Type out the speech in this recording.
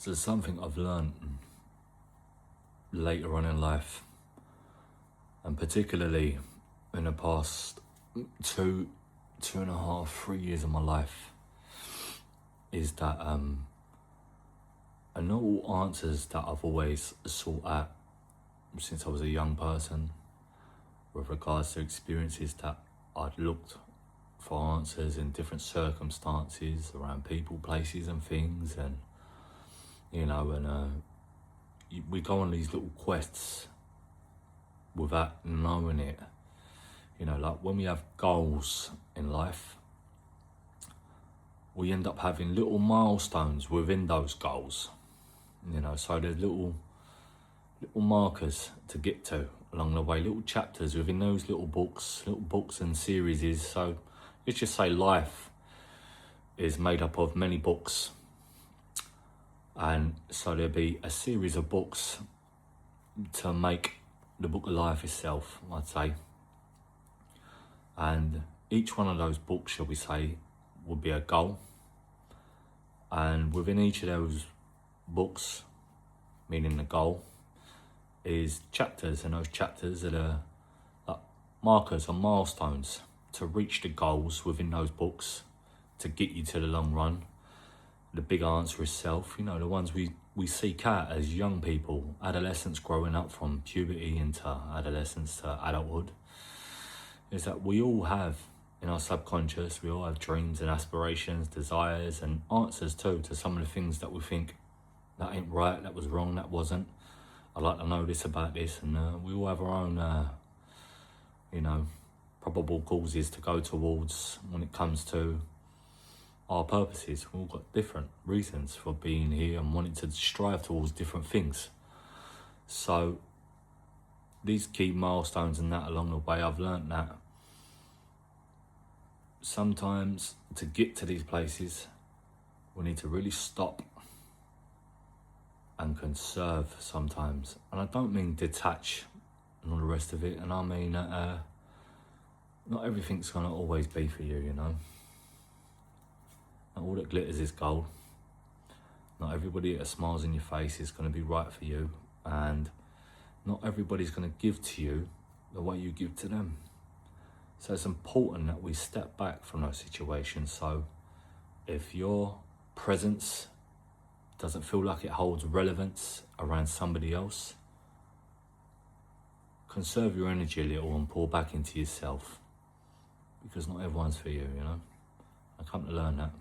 So something I've learned later on in life, and particularly in the past two and a half, 3 years of my life, is that are not all answers that I've always sought out since I was a young person with regards to experiences that I'd looked for answers in different circumstances around people, places and things, and we go on these little quests without knowing it. Like when we have goals in life, we end up having little milestones within those goals. So there's little markers to get to along the way, little chapters within those little books and series. So let's just say life is made up of many books, and so there'll be a series of books to make the book of life itself, I'd say. And each one of those books, shall we say, would be a goal, and within each of those books, meaning the goal, is chapters, and those chapters are like markers or milestones to reach the goals within those books to get you to the long run. The big answer is self, the ones we seek out as young people, adolescents growing up from puberty into adolescence to adulthood, is that we all have in our subconscious, we all have dreams and aspirations, desires and answers too to some of the things that we think that ain't right, that was wrong, that wasn't. I'd like to know this about this, and we all have our own, probable causes to go towards when it comes to our purposes. We've all got different reasons for being here and wanting to strive towards different things. So these key milestones and that along the way, I've learned that sometimes to get to these places, we need to really stop and conserve sometimes. And I don't mean detach and all the rest of it, and I mean that not everything's gonna always be for you, Not all that glitters is gold. Not everybody that smiles in your face is gonna be right for you, and not everybody's gonna give to you the way you give to them. So it's important that we step back from those situations. So if your presence doesn't feel like it holds relevance around somebody else, conserve your energy a little and pour back into yourself, because not everyone's for you, I come to learn that.